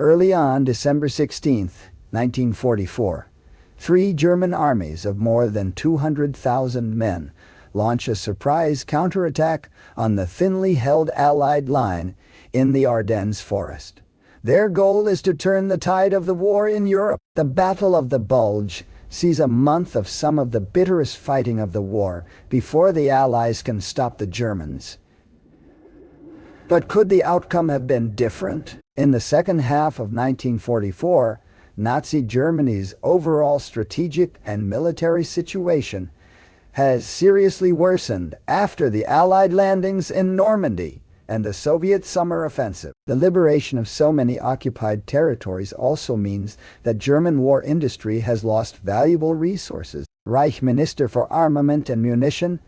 Early on December 16, 1944, three German armies of more than 200,000 men launch a surprise counterattack on the thinly held Allied line in the Ardennes forest. Their goal is to turn the tide of the war in Europe. The Battle of the Bulge sees a month of some of the bitterest fighting of the war before the Allies can stop the Germans. But could the outcome have been different? In the second half of 1944, Nazi Germany's overall strategic and military situation has seriously worsened after the Allied landings in Normandy and the Soviet summer offensive. The liberation of so many occupied territories also means that German war industry has lost valuable resources. Reich Minister for Armament and Munition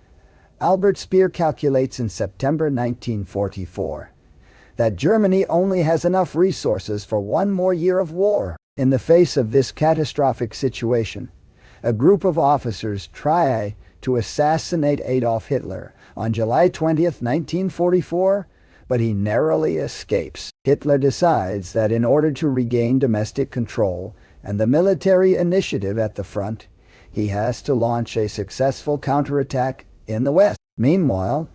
Albert Speer calculates in September 1944 that Germany only has enough resources for one more year of war. In the face of this catastrophic situation, a group of officers try to assassinate Adolf Hitler on July 20, 1944, but he narrowly escapes. Hitler decides that in order to regain domestic control and the military initiative at the front, he has to launch a successful counterattack in the West. Meanwhile,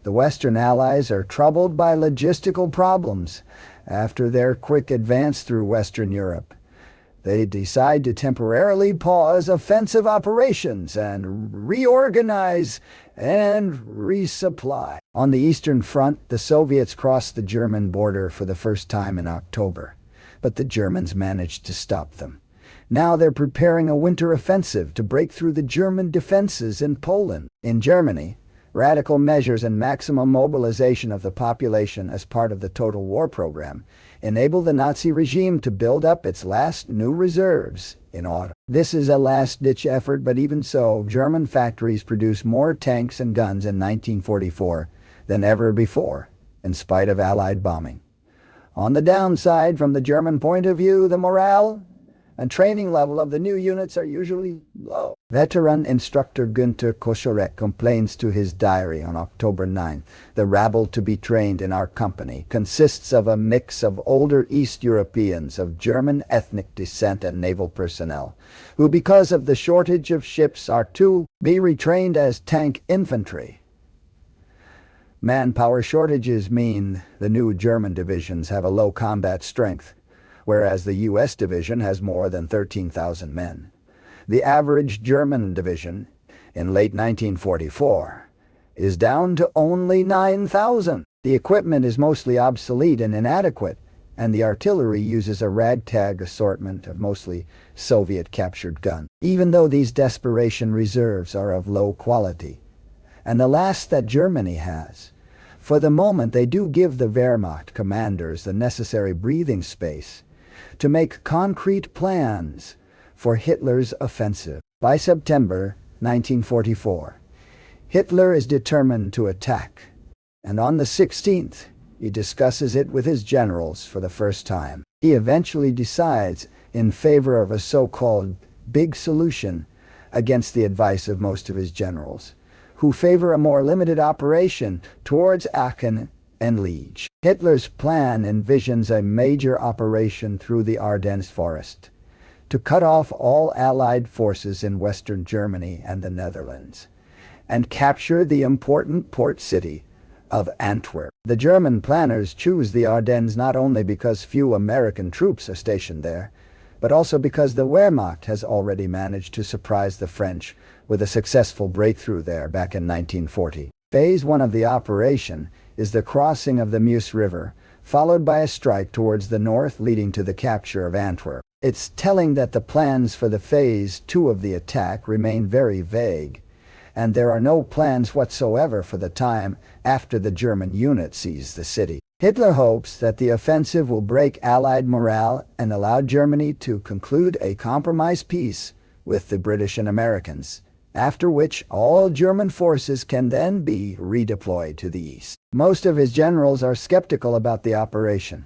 the Western Allies are troubled by logistical problems after their quick advance through Western Europe. They decide to temporarily pause offensive operations and reorganize and resupply. On the Eastern Front, the Soviets crossed the German border for the first time in October, but the Germans managed to stop them. Now they're preparing a winter offensive to break through the German defenses in Poland. In Germany, radical measures and maximum mobilization of the population as part of the Total War program enable the Nazi regime to build up its last new reserves in autumn. This is a last-ditch effort, but even so, German factories produce more tanks and guns in 1944 than ever before, in spite of Allied bombing. On the downside, from the German point of view, the morale and training level of the new units are usually low. Veteran instructor Günther Koschorek complains to his diary on October 9, "The rabble to be trained in our company consists of a mix of older East Europeans of German ethnic descent and naval personnel, who because of the shortage of ships are to be retrained as tank infantry." Manpower shortages mean the new German divisions have a low combat strength, whereas the U.S. division has more than 13,000 men. The average German division in late 1944 is down to only 9,000. The equipment is mostly obsolete and inadequate, and the artillery uses a ragtag assortment of mostly Soviet-captured guns. Even though these desperation reserves are of low quality, and the last that Germany has, for the moment they do give the Wehrmacht commanders the necessary breathing space to make concrete plans for Hitler's offensive. By September 1944, Hitler is determined to attack, and on the 16th, he discusses it with his generals for the first time. He eventually decides in favor of a so-called big solution against the advice of most of his generals, who favor a more limited operation towards Aachen and Liege. Hitler's plan envisions a major operation through the Ardennes forest to cut off all Allied forces in Western Germany and the Netherlands and capture the important port city of Antwerp. The German planners choose the Ardennes not only because few American troops are stationed there, but also because the Wehrmacht has already managed to surprise the French with a successful breakthrough there back in 1940. Phase 1 of the operation is the crossing of the Meuse River, followed by a strike towards the north leading to the capture of Antwerp. It's telling that the plans for the Phase 2 of the attack remain very vague, and there are no plans whatsoever for the time after the German unit seize the city. Hitler hopes that the offensive will break Allied morale and allow Germany to conclude a compromise peace with the British and Americans, after which all German forces can then be redeployed to the east. Most of his generals are skeptical about the operation.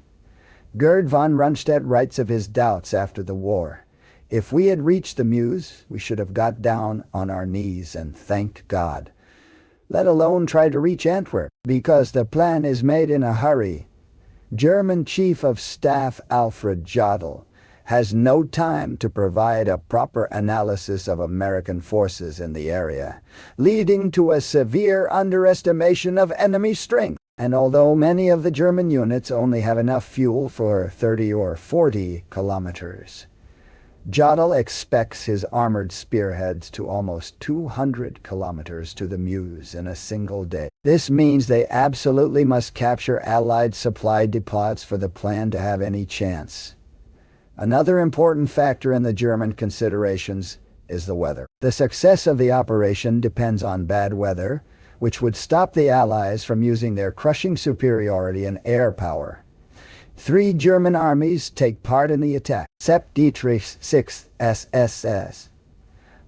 Gerd von Rundstedt writes of his doubts after the war. "If we had reached the Meuse, we should have got down on our knees and thanked God, let alone try to reach Antwerp, because the plan is made in a hurry German Chief of Staff Alfred Jodl has no time to provide a proper analysis of American forces in the area, leading to a severe underestimation of enemy strength. And although many of the German units only have enough fuel for 30 or 40 kilometers, Jodl expects his armored spearheads to almost 200 kilometers to the Meuse in a single day. This means they absolutely must capture Allied supply depots for the plan to have any chance. Another important factor in the German considerations is the weather. The success of the operation depends on bad weather, which would stop the Allies from using their crushing superiority in air power. 3 German armies take part in the attack. Sepp Dietrich's 6th SS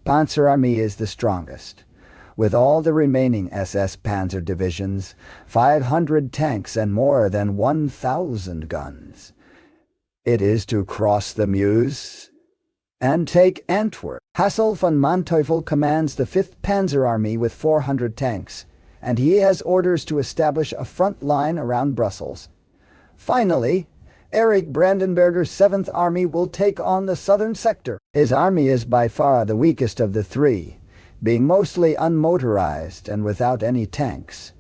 Panzerarmee is the strongest, with all the remaining SS Panzer divisions, 500 tanks and more than 1,000 guns. It is to cross the Meuse and take Antwerp. Hassel von Manteuffel commands the 5th Panzer Army with 400 tanks, and he has orders to establish a front line around Brussels. Finally, Erich Brandenberger's 7th Army will take on the southern sector. His army is by far the weakest of the 3, being mostly unmotorized and without any tanks.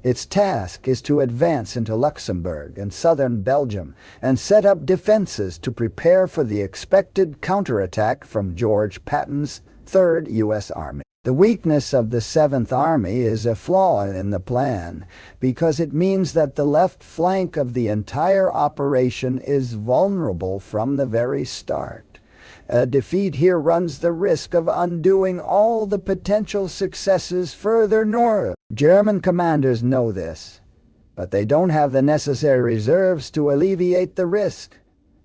Its task is to advance into Luxembourg and southern Belgium and set up defenses to prepare for the expected counterattack from George Patton's 3rd U.S. Army. The weakness of the 7th Army is a flaw in the plan because it means that the left flank of the entire operation is vulnerable from the very start. A defeat here runs the risk of undoing all the potential successes further north. German commanders know this, but they don't have the necessary reserves to alleviate the risk.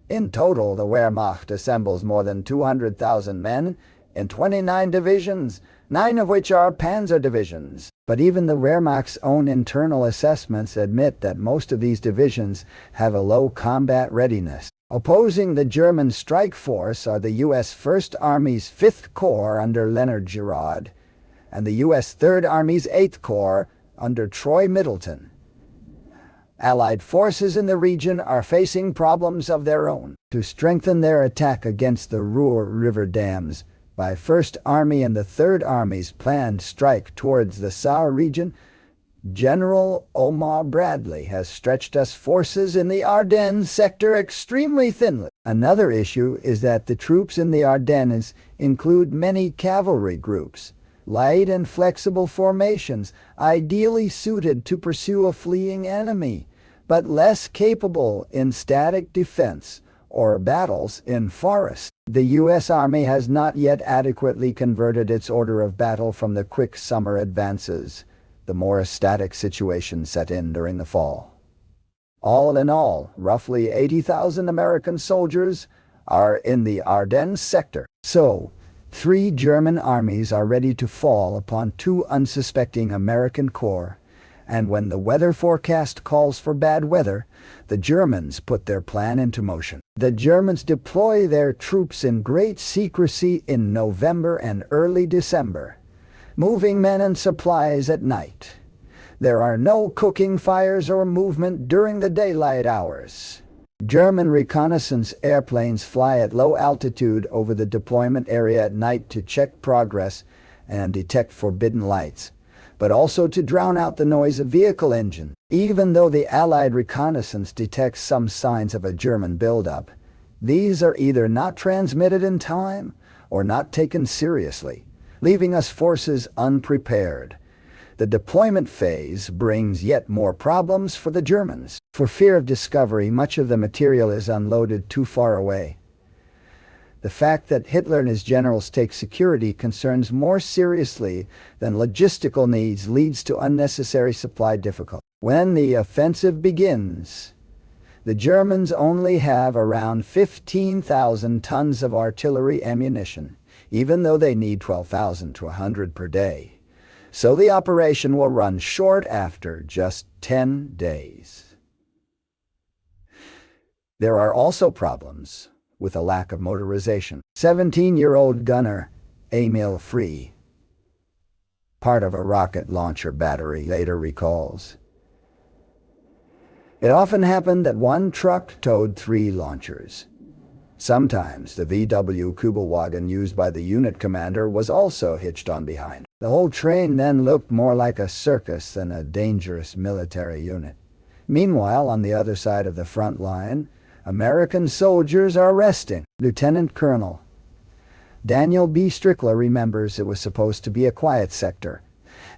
In total, the Wehrmacht assembles more than 200,000 men in 29 divisions, 9 of which are panzer divisions. But even the Wehrmacht's own internal assessments admit that most of these divisions have a low combat readiness. Opposing the German strike force are the U.S. 1st Army's 5th Corps under Leonard Girard and the U.S. 3rd Army's 8th Corps under Troy Middleton. Allied forces in the region are facing problems of their own. To strengthen their attack against the Ruhr River dams by 1st Army and the 3rd Army's planned strike towards the Saar region, General Omar Bradley has stretched us forces in the Ardennes sector extremely thinly. Another issue is that the troops in the Ardennes include many cavalry groups, light and flexible formations, ideally suited to pursue a fleeing enemy, but less capable in static defense or battles in forests. The U.S. Army has not yet adequately converted its order of battle from the quick summer advances. The more static situation set in during the fall. All in all, roughly 80,000 American soldiers are in the Ardennes sector. So, 3 German armies are ready to fall upon 2 unsuspecting American corps, and when the weather forecast calls for bad weather, the Germans put their plan into motion. The Germans deploy their troops in great secrecy in November and early December, moving men and supplies at night. There are no cooking fires or movement during the daylight hours. German reconnaissance airplanes fly at low altitude over the deployment area at night to check progress and detect forbidden lights, but also to drown out the noise of vehicle engines. Even though the Allied reconnaissance detects some signs of a German buildup, these are either not transmitted in time or not taken seriously, leaving us forces unprepared. The deployment phase brings yet more problems for the Germans. For fear of discovery, much of the material is unloaded too far away. The fact that Hitler and his generals take security concerns more seriously than logistical needs leads to unnecessary supply difficulty. When the offensive begins, the Germans only have around 15,000 tons of artillery ammunition, even though they need 12,000 to 100 per day. So the operation will run short after just 10 days. There are also problems with a lack of motorization. 17-year-old gunner Emil Free, part of a rocket launcher battery, later recalls, It often happened that one truck towed 3 launchers. Sometimes the VW Kübelwagen used by the unit commander was also hitched on behind. The whole train then looked more like a circus than a dangerous military unit. Meanwhile, on the other side of the front line, American soldiers are resting. Lieutenant Colonel Daniel B. Strickler remembers it was supposed to be a quiet sector,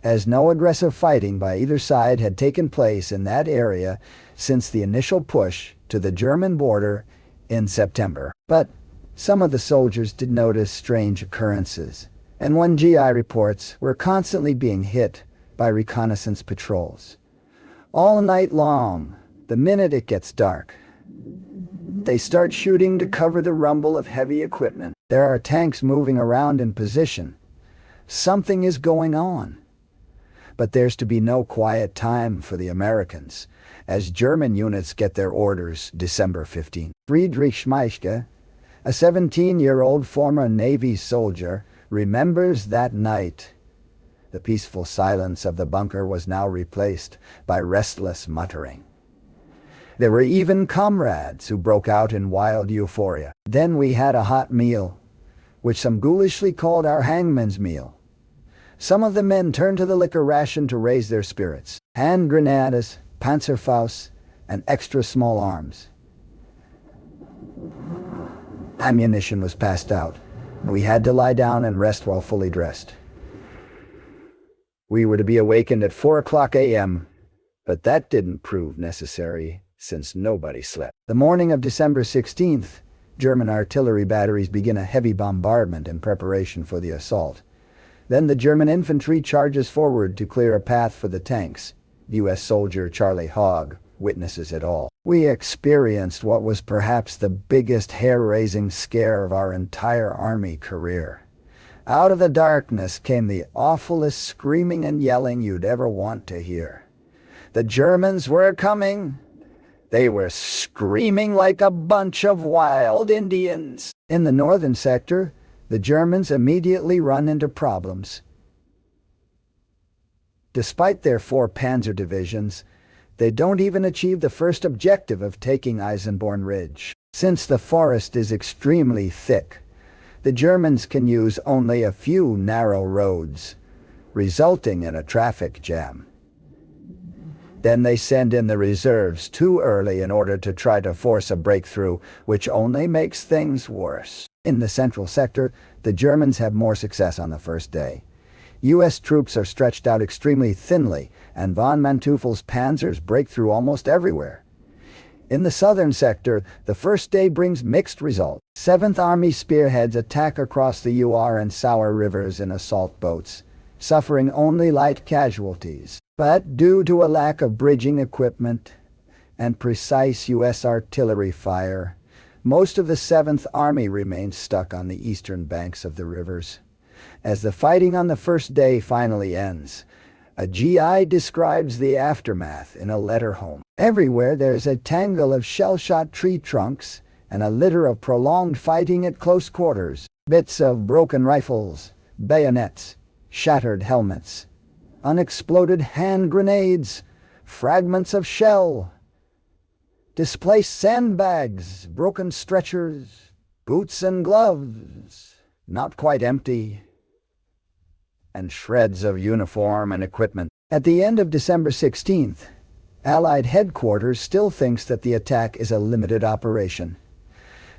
as no aggressive fighting by either side had taken place in that area since the initial push to the German border in September. But some of the soldiers did notice strange occurrences, and 1GI reports were constantly being hit by reconnaissance patrols. All night long, the minute it gets dark, they start shooting to cover the rumble of heavy equipment. There are tanks moving around in position. Something is going on. But there's to be no quiet time for the Americans, as German units get their orders December 15. Friedrich Schmeichke, a 17-year-old former Navy soldier, remembers that night. The peaceful silence of the bunker was now replaced by restless muttering. There were even comrades who broke out in wild euphoria. Then we had a hot meal, which some ghoulishly called our hangman's meal. Some of the men turned to the liquor ration to raise their spirits. Hand grenades, Panzerfaust, and extra small arms. Ammunition was passed out. We had to lie down and rest while fully dressed. We were to be awakened at 4:00 a.m., but that didn't prove necessary since nobody slept. The morning of December 16th, German artillery batteries begin a heavy bombardment in preparation for the assault. Then the German infantry charges forward to clear a path for the tanks. U.S. soldier Charlie Hogg witnesses it all. We experienced what was perhaps the biggest hair-raising scare of our entire Army career. Out of the darkness came the awfulest screaming and yelling you'd ever want to hear. The Germans were coming. They were screaming like a bunch of wild Indians. In the northern sector, the Germans immediately run into problems. Despite their 4 panzer divisions, they don't even achieve the first objective of taking Eisenborn Ridge. Since the forest is extremely thick, the Germans can use only a few narrow roads, resulting in a traffic jam. Then they send in the reserves too early in order to try to force a breakthrough, which only makes things worse. In the central sector, the Germans have more success on the first day. U.S. troops are stretched out extremely thinly, and von Manteuffel's panzers break through almost everywhere. In the southern sector, the first day brings mixed results. 7th Army spearheads attack across the Uar and Sauer rivers in assault boats, suffering only light casualties. But due to a lack of bridging equipment and precise U.S. artillery fire, most of the 7th Army remains stuck on the eastern banks of the rivers. As the fighting on the first day finally ends, a GI describes the aftermath in a letter home. Everywhere there's a tangle of shell-shot tree trunks and a litter of prolonged fighting at close quarters. Bits of broken rifles, bayonets, shattered helmets, unexploded hand grenades, fragments of shell, displaced sandbags, broken stretchers, boots and gloves, not quite empty, and shreds of uniform and equipment. At the end of December 16th, Allied headquarters still thinks that the attack is a limited operation.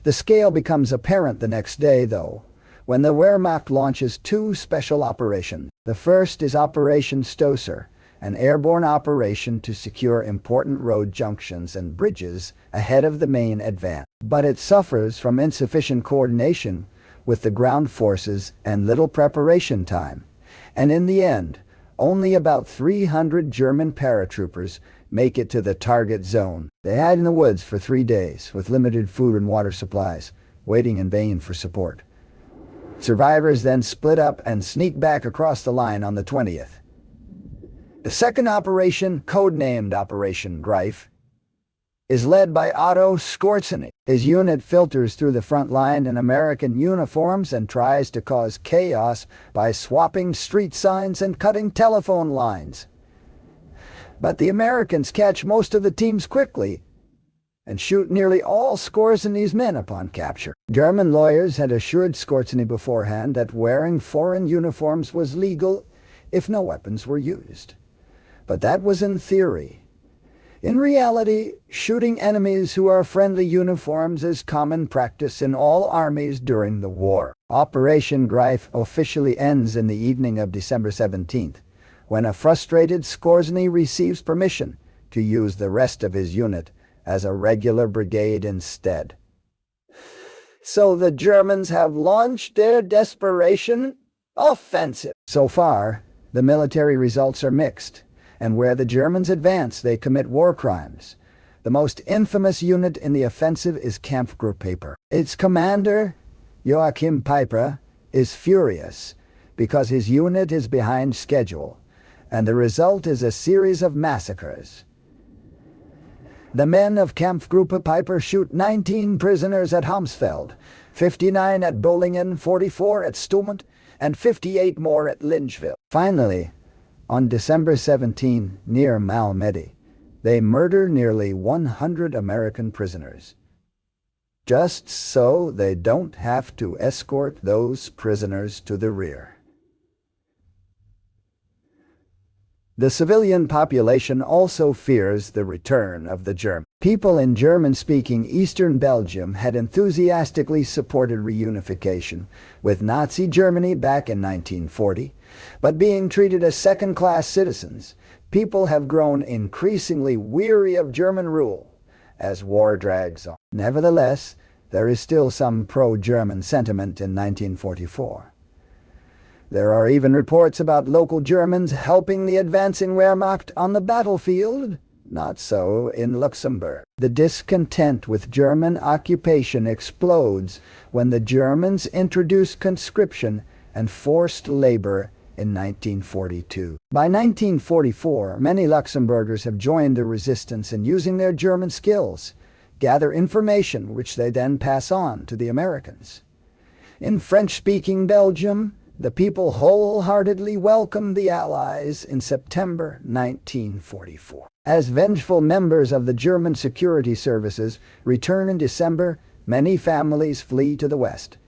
The scale becomes apparent the next day, though, when the Wehrmacht launches 2 special operations. The first is Operation Stoesser, an airborne operation to secure important road junctions and bridges ahead of the main advance. But it suffers from insufficient coordination with the ground forces and little preparation time. And in the end, only about 300 German paratroopers make it to the target zone. They hide in the woods for 3 days with limited food and water supplies, waiting in vain for support. Survivors then split up and sneak back across the line on the 20th. The second operation, codenamed Operation Greif, is led by Otto Skorzeny. His unit filters through the front line in American uniforms and tries to cause chaos by swapping street signs and cutting telephone lines. But the Americans catch most of the teams quickly and shoot nearly all Skorzeny's men upon capture. German lawyers had assured Skorzeny beforehand that wearing foreign uniforms was legal if no weapons were used. But that was in theory. In reality, shooting enemies who are friendly uniforms is common practice in all armies during the war. Operation Greif officially ends in the evening of December 17th, when a frustrated Skorzeny receives permission to use the rest of his unit as a regular brigade instead. So the Germans have launched their desperation offensive. So far, the military results are mixed, and where the Germans advance, they commit war crimes. The most infamous unit in the offensive is Kampfgruppe. Its commander, Joachim Peiper, is furious because his unit is behind schedule, and the result is a series of massacres. The men of Kampfgruppe Peiper shoot 19 prisoners at Hamsfeld, 59 at Bollingen, 44 at Stumont, and 58 more at Lynchville. Finally, on December 17, near Malmedy, they murder nearly 100 American prisoners, just so they don't have to escort those prisoners to the rear. The civilian population also fears the return of the Germans. People in German-speaking Eastern Belgium had enthusiastically supported reunification with Nazi Germany back in 1940, but being treated as second-class citizens, people have grown increasingly weary of German rule as war drags on. Nevertheless, there is still some pro-German sentiment in 1944. There are even reports about local Germans helping the advancing Wehrmacht on the battlefield. Not so in Luxembourg. The discontent with German occupation explodes when the Germans introduce conscription and forced labor in 1942. By 1944, many Luxembourgers have joined the resistance in using their German skills, gather information which they then pass on to the Americans. In French-speaking Belgium, the people wholeheartedly welcomed the Allies in September 1944. As vengeful members of the German security services return in December, many families flee to the west.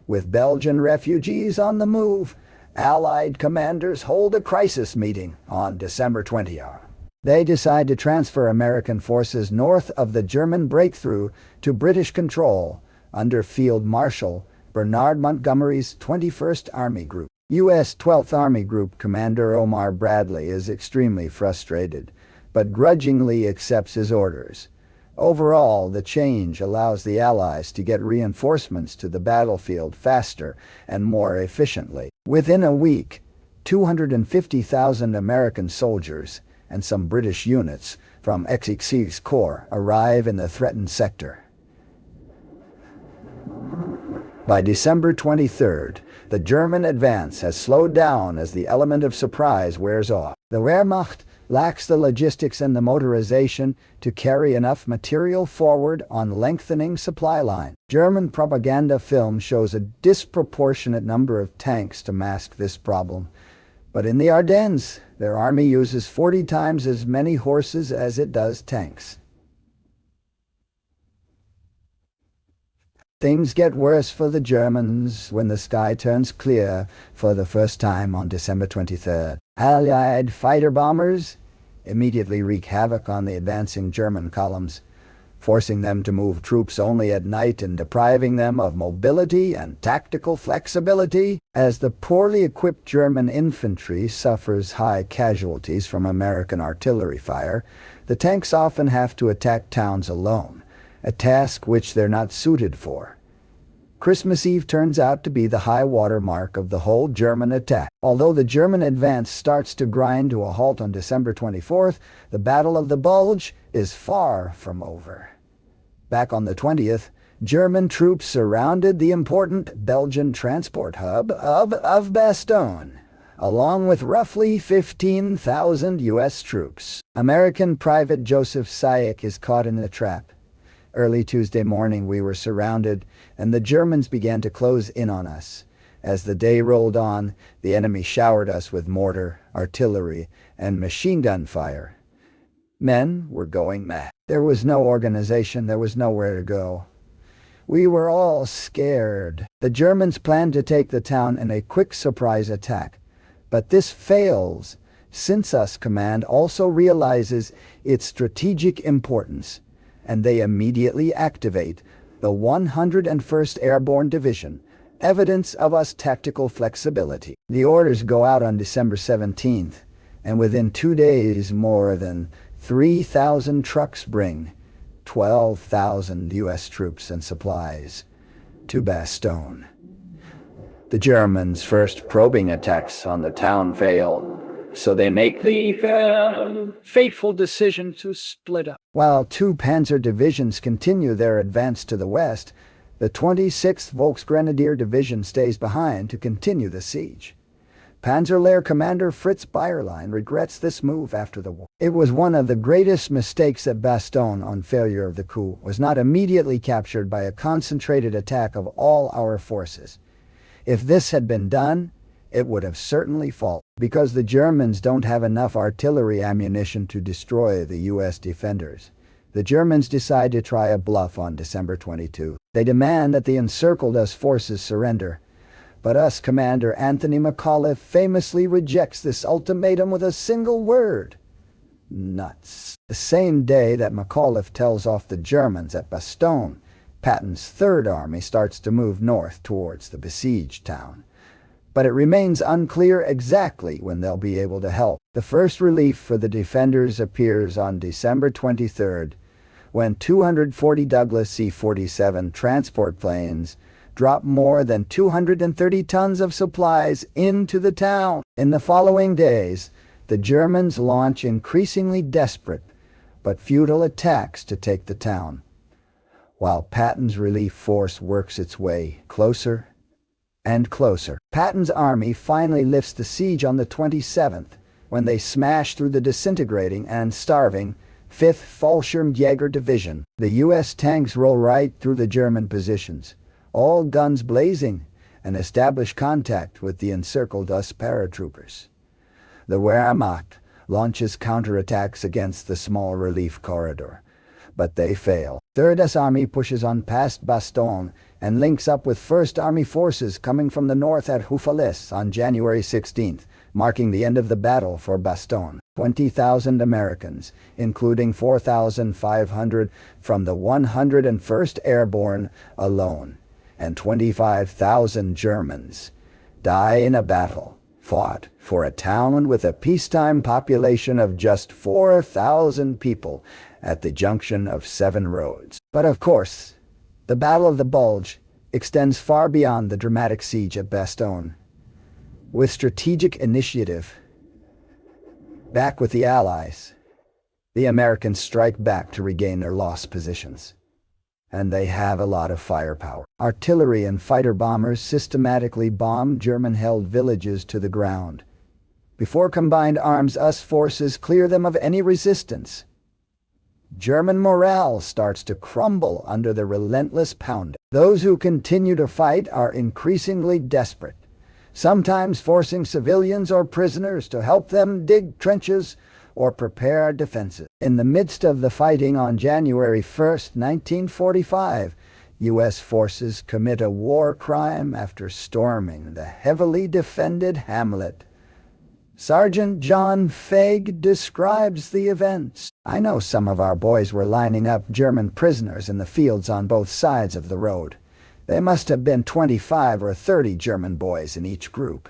With Belgian refugees on the move, Allied commanders hold a crisis meeting on December 20th. They decide to transfer American forces north of the German breakthrough to British control under Field Marshal Bernard Montgomery's 21st Army Group. U.S. 12th Army Group Commander Omar Bradley is extremely frustrated, but grudgingly accepts his orders. Overall, the change allows the Allies to get reinforcements to the battlefield faster and more efficiently. Within a week, 250,000 American soldiers and some British units from XXI's Corps arrive in the threatened sector. By December 23rd, the German advance has slowed down as the element of surprise wears off. The Wehrmacht lacks the logistics and the motorization to carry enough material forward on lengthening supply line. German propaganda film shows a disproportionate number of tanks to mask this problem. But in the Ardennes, their army uses 40 times as many horses as it does tanks. Things get worse for the Germans when the sky turns clear for the first time on December 23rd. Allied fighter bombers immediately wreak havoc on the advancing German columns, forcing them to move troops only at night and depriving them of mobility and tactical flexibility. As the poorly equipped German infantry suffers high casualties from American artillery fire, the tanks often have to attack towns alone, a task which they're not suited for. Christmas Eve turns out to be the high water mark of the whole German attack. Although the German advance starts to grind to a halt on December 24th, the Battle of the Bulge is far from over. Back on the 20th, German troops surrounded the important Belgian transport hub of Bastogne, along with roughly 15,000 U.S. troops. American Private Joseph Sayek is caught in the trap. Early Tuesday morning we were surrounded, and the Germans began to close in on us. As the day rolled on, the enemy showered us with mortar, artillery, and machine gun fire. Men were going mad. There was no organization, there was nowhere to go. We were all scared. The Germans planned to take the town in a quick surprise attack. But this fails, since US Command also realizes its strategic importance, and they immediately activate the 101st Airborne Division, evidence of US tactical flexibility. The orders go out on December 17th, and within 2 days more than 3,000 trucks bring 12,000 US troops and supplies to Bastogne. The Germans' first probing attacks on the town fail, so they make the fateful decision to split up. While 2 panzer divisions continue their advance to the west, the 26th Volksgrenadier Division stays behind to continue the siege. Panzerlehr Commander Fritz Bayerlein regrets this move after the war. It was one of the greatest mistakes at Bastogne on failure of the coup was not immediately captured by a concentrated attack of all our forces. If this had been done, it would have certainly fallen. Because the Germans don't have enough artillery ammunition to destroy the US defenders, the Germans decide to try a bluff on December 22. They demand that the encircled US forces surrender. But US Commander Anthony McAuliffe famously rejects this ultimatum with a single word: nuts. The same day that McAuliffe tells off the Germans at Bastogne, Patton's Third Army starts to move north towards the besieged town. But it remains unclear exactly when they'll be able to help. The first relief for the defenders appears on December 23rd, when 240 Douglas C-47 transport planes drop more than 230 tons of supplies into the town. In the following days, the Germans launch increasingly desperate but futile attacks to take the town, while Patton's relief force works its way closer and closer. Patton's army finally lifts the siege on the 27th, when they smash through the disintegrating and starving 5th Fallschirmjäger Division. The US tanks roll right through the German positions, all guns blazing, and establish contact with the encircled US paratroopers. The Wehrmacht launches counterattacks against the small relief corridor, but they fail. 3rd US Army pushes on past Bastogne and links up with 1st Army forces coming from the north at Houffalize on January 16th, marking the end of the battle for Bastogne. 20,000 Americans, including 4,500 from the 101st Airborne alone, and 25,000 Germans, die in a battle fought for a town with a peacetime population of just 4,000 people at the junction of 7 roads. But of course, the Battle of the Bulge extends far beyond the dramatic siege at Bastogne. With strategic initiative, back with the Allies, the Americans strike back to regain their lost positions. And they have a lot of firepower. Artillery and fighter bombers systematically bomb German-held villages to the ground. Before combined arms US forces clear them of any resistance, German morale starts to crumble under the relentless pounding. Those who continue to fight are increasingly desperate, sometimes forcing civilians or prisoners to help them dig trenches or prepare defenses. In the midst of the fighting on January 1st, 1945, U.S. forces commit a war crime after storming the heavily defended hamlet. Sergeant John Faig describes the events. "I know some of our boys were lining up German prisoners in the fields on both sides of the road. There must have been 25 or 30 German boys in each group.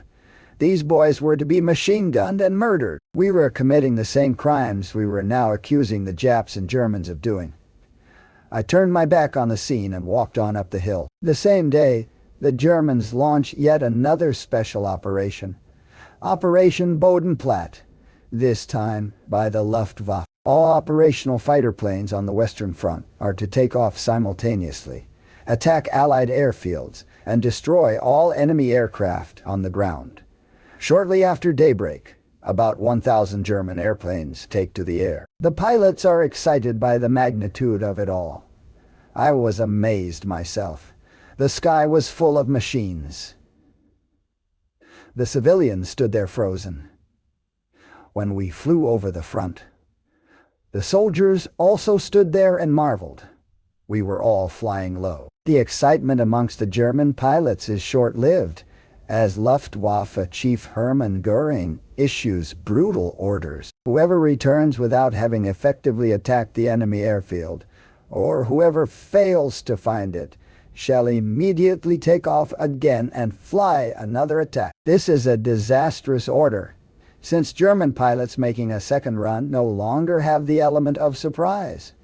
These boys were to be machine-gunned and murdered. We were committing the same crimes we were now accusing the Japs and Germans of doing." I turned my back on the scene and walked on up the hill. The same day, the Germans launch yet another special operation, Operation Bodenplatte, this time by the Luftwaffe. All operational fighter planes on the Western Front are to take off simultaneously, attack Allied airfields, and destroy all enemy aircraft on the ground. Shortly after daybreak, about 1,000 German airplanes take to the air. The pilots are excited by the magnitude of it all. I was amazed myself. The sky was full of machines. The civilians stood there frozen. When we flew over the front, The soldiers also stood there and marveled. We were all flying low. The excitement amongst the German pilots is short-lived, as Luftwaffe Chief Hermann Göring issues brutal orders. Whoever returns without having effectively attacked the enemy airfield, or whoever fails to find it, shall immediately take off again and fly another attack. This is a disastrous order, since German pilots making a second run no longer have the element of surprise.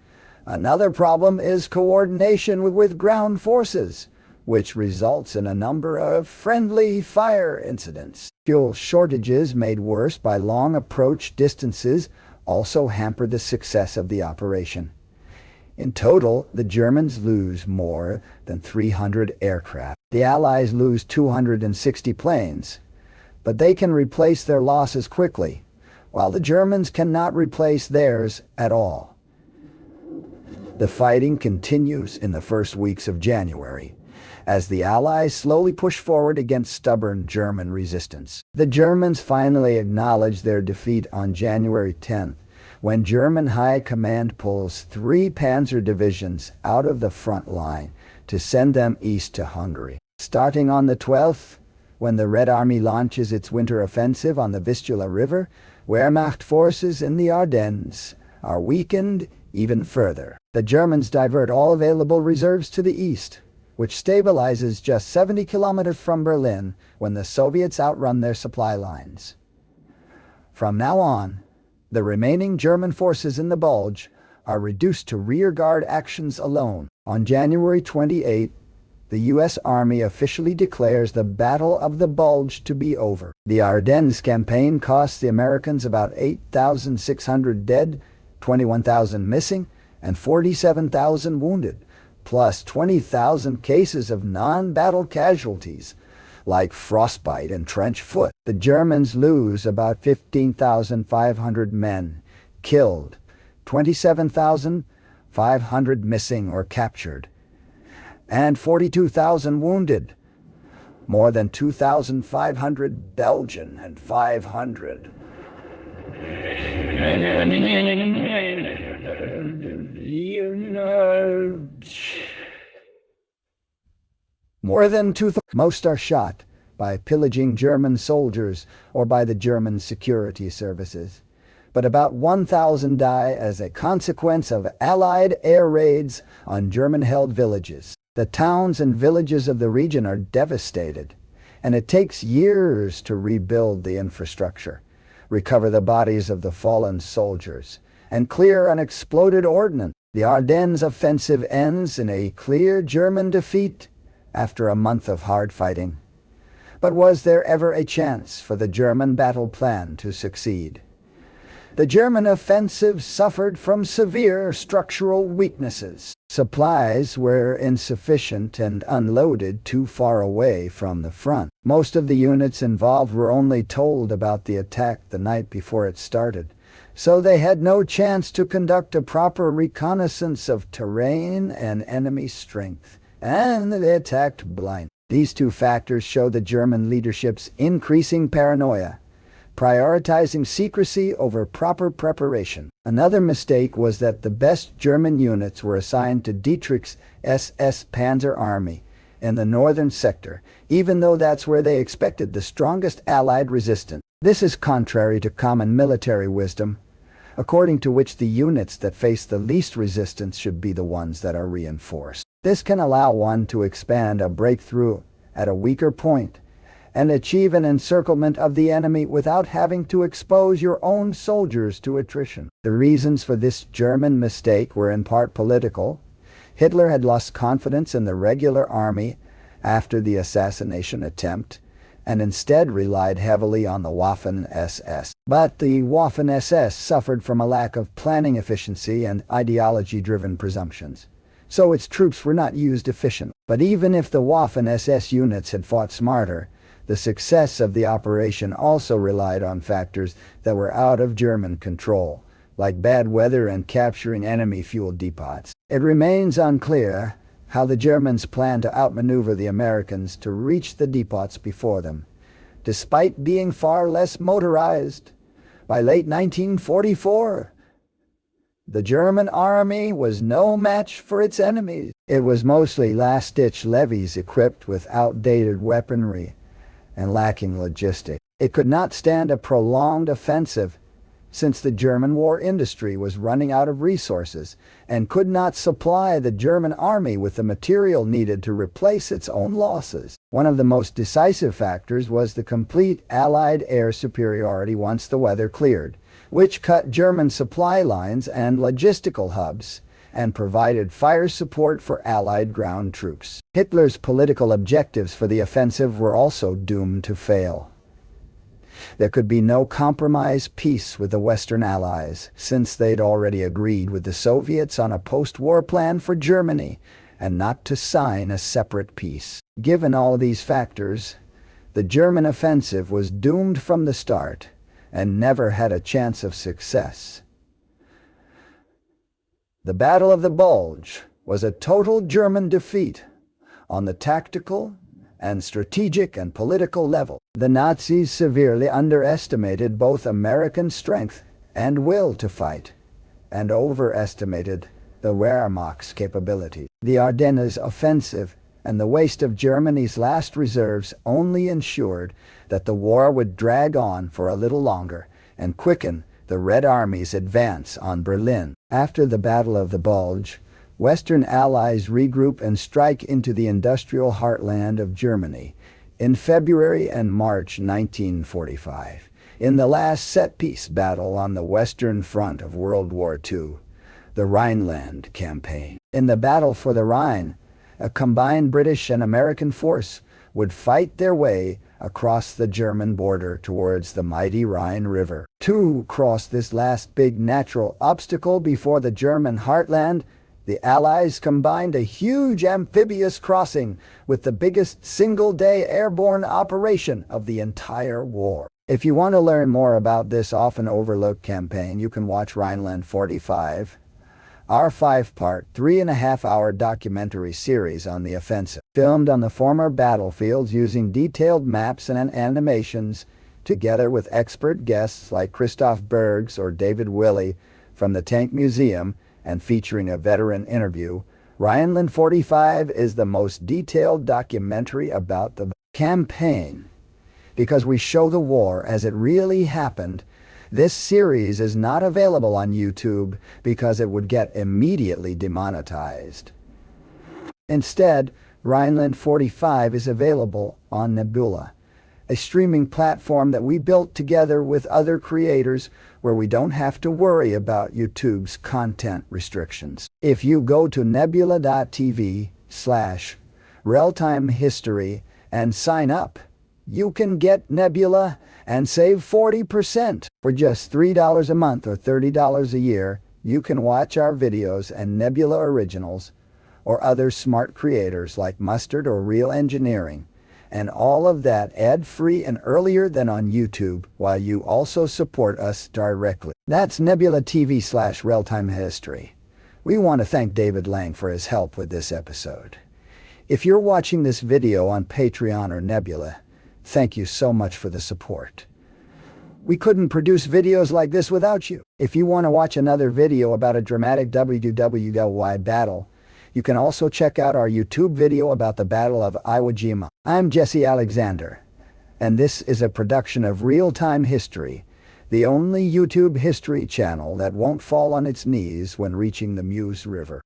Another problem is coordination with ground forces, which results in a number of friendly fire incidents. Fuel shortages made worse by long approach distances also hampered the success of the operation. In total, the Germans lose more than 300 aircraft. The Allies lose 260 planes, but they can replace their losses quickly, while the Germans cannot replace theirs at all. The fighting continues in the first weeks of January, as the Allies slowly push forward against stubborn German resistance. The Germans finally acknowledge their defeat on January 10th, when German High Command pulls 3 panzer divisions out of the front line to send them east to Hungary. Starting on the 12th, when the Red Army launches its winter offensive on the Vistula River, Wehrmacht forces in the Ardennes are weakened even further. The Germans divert all available reserves to the east, which stabilizes just 70 kilometers from Berlin when the Soviets outrun their supply lines. From now on, the remaining German forces in the Bulge are reduced to rearguard actions alone. On January 28, the U.S. Army officially declares the Battle of the Bulge to be over. The Ardennes campaign cost the Americans about 8,600 dead, 21,000 missing, and 47,000 wounded, plus 20,000 cases of non-battle casualties, like frostbite and trench foot. The Germans lose about 15,500 men killed, 27,500 missing or captured, and 42,000 wounded, more than 2,500 Belgian and 500 more than two-thirds. Most are shot by pillaging German soldiers or by the German security services, but about 1,000 die as a consequence of Allied air raids on German-held villages. The towns and villages of the region are devastated, and it takes years to rebuild the infrastructure, recover the bodies of the fallen soldiers, and clear unexploded ordnance. The Ardennes offensive ends in a clear German defeat after a month of hard fighting. But was there ever a chance for the German battle plan to succeed? The German offensive suffered from severe structural weaknesses. Supplies were insufficient and unloaded too far away from the front. Most of the units involved were only told about the attack the night before it started, so they had no chance to conduct a proper reconnaissance of terrain and enemy strength, and they attacked blind. These two factors show the German leadership's increasing paranoia, prioritizing secrecy over proper preparation. Another mistake was that the best German units were assigned to Dietrich's SS Panzer Army in the northern sector, even though that's where they expected the strongest Allied resistance. This is contrary to common military wisdom, according to which the units that face the least resistance should be the ones that are reinforced. This can allow one to expand a breakthrough at a weaker point and achieve an encirclement of the enemy without having to expose your own soldiers to attrition. The reasons for this German mistake were in part political. Hitler had lost confidence in the regular army after the assassination attempt, and instead relied heavily on the Waffen-SS. But the Waffen-SS suffered from a lack of planning efficiency and ideology-driven presumptions, so its troops were not used efficiently. But even if the Waffen-SS units had fought smarter, the success of the operation also relied on factors that were out of German control, like bad weather and capturing enemy fuel depots. It remains unclear how the Germans planned to outmaneuver the Americans to reach the depots before them, despite being far less motorized. By late 1944, The German army was no match for its enemies. It was mostly last-ditch levies equipped with outdated weaponry and lacking logistics. It could not stand a prolonged offensive, since the German war industry was running out of resources and could not supply the German army with the material needed to replace its own losses. One of the most decisive factors was the complete Allied air superiority once the weather cleared, which cut German supply lines and logistical hubs and provided fire support for Allied ground troops. Hitler's political objectives for the offensive were also doomed to fail. There could be no compromise peace with the Western Allies, since they'd already agreed with the Soviets on a post-war plan for Germany and not to sign a separate peace. Given all these factors, the German offensive was doomed from the start and never had a chance of success. The Battle of the Bulge was a total German defeat on the tactical and strategic and political level. The Nazis severely underestimated both American strength and will to fight, and overestimated the Wehrmacht's capability. The Ardennes offensive and the waste of Germany's last reserves only ensured that the war would drag on for a little longer and quicken the Red Army's advance on Berlin. After the Battle of the Bulge, Western Allies regroup and strike into the industrial heartland of Germany in February and March 1945, in the last set-piece battle on the Western Front of World War II, the Rhineland Campaign. In the battle for the Rhine, a combined British and American force would fight their way across the German border towards the mighty Rhine River. To cross this last big natural obstacle before the German heartland, the Allies combined a huge amphibious crossing with the biggest single-day airborne operation of the entire war. If you want to learn more about this often overlooked campaign, you can watch Rhineland 45, our 5-part, 3.5-hour documentary series on the offensive, filmed on the former battlefields using detailed maps and animations, together with expert guests like Christoph Bergs or WWII from the Tank Museum, and featuring a veteran interview. Rhineland 45 is the most detailed documentary about the campaign. Because we show the war as it really happened, this series is not available on YouTube because it would get immediately demonetized. Instead, Rhineland 45 is available on Nebula, a streaming platform that we built together with other creators where we don't have to worry about YouTube's content restrictions. If you go to nebula.tv/realtimehistory and sign up, you can get Nebula and save 40%. For just $3 a month or $30 a year, you can watch our videos and Nebula originals or other smart creators like Mustard or Real Engineering, and all of that ad-free and earlier than on YouTube, while you also support us directly. That's Nebula TV/realtimehistory. We want to thank David Lang for his help with this episode. If you're watching this video on Patreon or Nebula, thank you so much for the support. We couldn't produce videos like this without you. If you want to watch another video about a dramatic WWII battle, you can also check out our YouTube video about the Battle of Iwo Jima. I'm Jesse Alexander, and this is a production of Real Time History, the only YouTube history channel that won't fall on its knees when reaching the Meuse River.